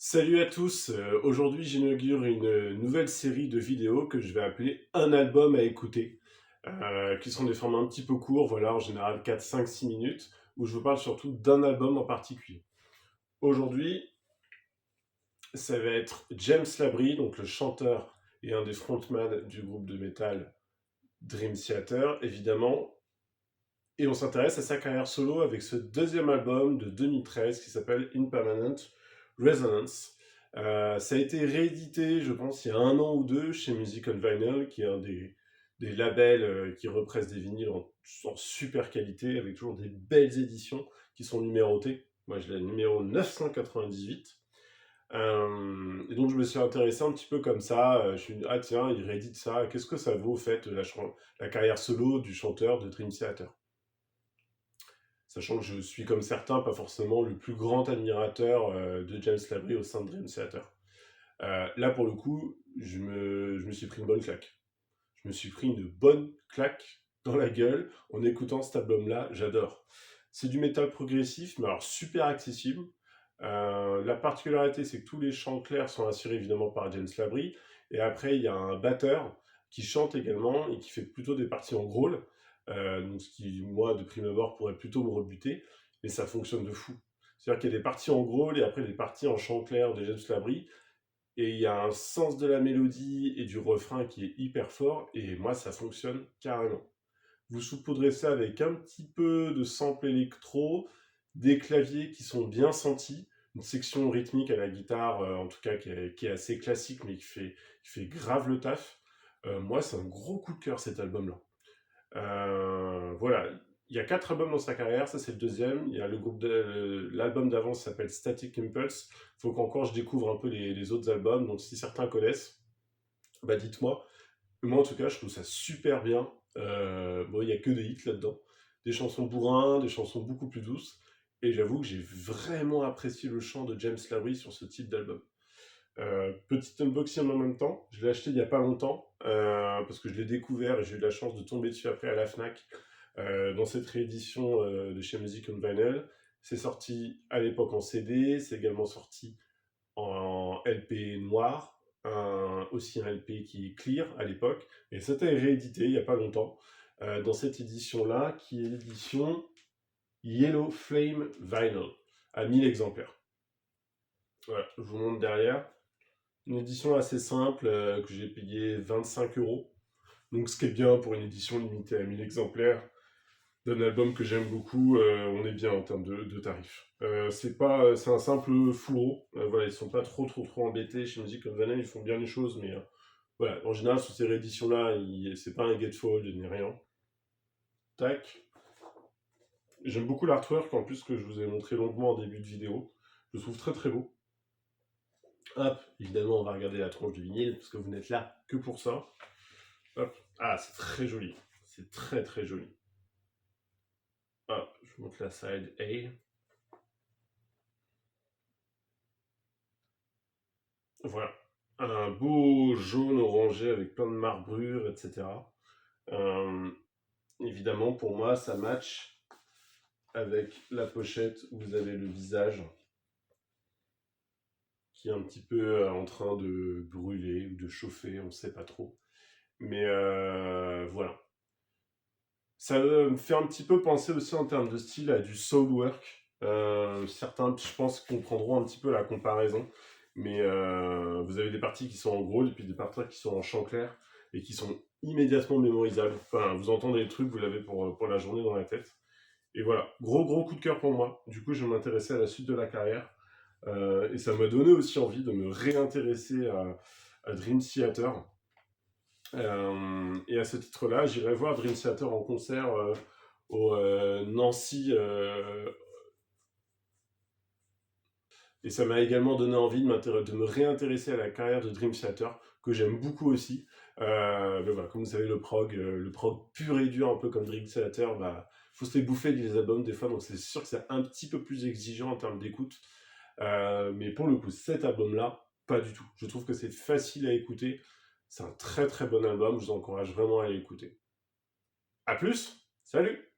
Salut à tous, aujourd'hui j'inaugure une nouvelle série de vidéos que je vais appeler «Un album à écouter», qui sont des formats un petit peu courts, voilà, en général 4, 5, 6 minutes, où je vous parle surtout d'un album en particulier. Aujourd'hui, ça va être James Labrie, donc le chanteur et un des frontman du groupe de métal Dream Theater, évidemment, et on s'intéresse à sa carrière solo avec ce deuxième album de 2013 qui s'appelle Impermanent Resonance. Ça a été réédité, je pense, il y a 1 an ou 2 chez Musical Vinyl, qui est un des labels qui represse des vinyles en super qualité, avec toujours des belles éditions qui sont numérotées. Moi, je l'ai numéro 998. Et donc, je me suis intéressé un petit peu comme ça. Je suis dit, ah tiens, il réédite ça. Qu'est-ce que ça vaut, au fait, la carrière solo du chanteur de Dream Theater? Sachant que je suis, comme certains, pas forcément le plus grand admirateur de James Labrie au sein de Dream Theater. Là, pour le coup, je me suis pris une bonne claque. Je me suis pris une bonne claque dans la gueule en écoutant cet album-là. J'adore. C'est du métal progressif, mais alors super accessible. La particularité, c'est que tous les chants clairs sont assurés évidemment par James Labrie. Et après, il y a un batteur qui chante également et qui fait plutôt des parties en growl. Donc ce qui, moi, de prime abord, pourrait plutôt me rebuter. Mais ça fonctionne de fou. C'est-à-dire qu'il y a des parties en growl et après des parties en chant clair de James Labrie. Et il y a un sens de la mélodie et du refrain qui est hyper fort. Et moi, ça fonctionne carrément. Vous saupoudrez ça avec un petit peu de sample électro, des claviers qui sont bien sentis, une section rythmique à la guitare, en tout cas qui est assez classique, mais qui fait grave le taf. Moi, c'est un gros coup de cœur cet album-là. Voilà, il y a 4 albums dans sa carrière, ça c'est le deuxième. Il y a l'album d'avant s'appelle Static Impulse. Il faut qu'encore je découvre un peu les autres albums, donc si certains connaissent, bah dites-moi. Moi, en tout cas, je trouve ça super bien. Bon, il n'y a que des hits là-dedans. Des chansons bourrin, des chansons beaucoup plus douces. Et j'avoue que j'ai vraiment apprécié le chant de James Labrie sur ce type d'album. Petit unboxing en même temps. Je l'ai acheté il n'y a pas longtemps, parce que je l'ai découvert et j'ai eu la chance de tomber dessus après à la FNAC, dans cette réédition de chez Music on Vinyl. C'est sorti à l'époque en CD, c'est également sorti en LP noir, aussi un LP qui est clear à l'époque, et c'était réédité il n'y a pas longtemps, dans cette édition-là, qui est l'édition Yellow Flame Vinyl, à 1000 exemplaires. Voilà, je vous montre derrière. Une édition assez simple, que j'ai payé 25 €. Donc ce qui est bien pour une édition limitée à 1000 exemplaires d'un album que j'aime beaucoup, on est bien en termes de tarifs. C'est un simple fourreau. Voilà, ils sont pas trop embêtés chez Music of Vanilla, ils font bien les choses, mais voilà, en général sur ces rééditions-là, c'est pas un gatefold ni rien. Tac. J'aime beaucoup l'artwork en plus que je vous ai montré longuement en début de vidéo. Je le trouve très beau. Hop, évidemment, on va regarder la tranche de vinyle parce que vous n'êtes là que pour ça. Hop. Ah, c'est très joli. C'est très joli. Hop, je vous montre la side A. Voilà. Un beau jaune orangé avec plein de marbrures, etc. Euh, Évidemment, pour moi, ça match avec la pochette où vous avez le visage qui est un petit peu en train de brûler ou de chauffer, on ne sait pas trop. Mais voilà. Ça me fait un petit peu penser aussi en termes de style à du Soulwork. Certains, je pense, comprendront un petit peu la comparaison. Mais vous avez des parties qui sont en gros et puis des parties qui sont en chant clair et qui sont immédiatement mémorisables. Enfin, vous entendez le truc, vous l'avez pour la journée dans la tête. Et voilà, gros coup de cœur pour moi. Du coup, je vais m'intéresser à la suite de la carrière. Et ça m'a donné aussi envie de me réintéresser à Dream Theater. Et à ce titre-là, j'irai voir Dream Theater en concert au Nancy. Et ça m'a également donné envie de me réintéresser à la carrière de Dream Theater, que j'aime beaucoup aussi. Mais voilà, comme vous savez, le prog pur et dur, un peu comme Dream Theater, bah, faut se les bouffer les albums des fois, donc c'est sûr que c'est un petit peu plus exigeant en termes d'écoute. Mais pour le coup, cet album-là, pas du tout. Je trouve que c'est facile à écouter. C'est un très bon album, je vous encourage vraiment à l'écouter. A plus, salut!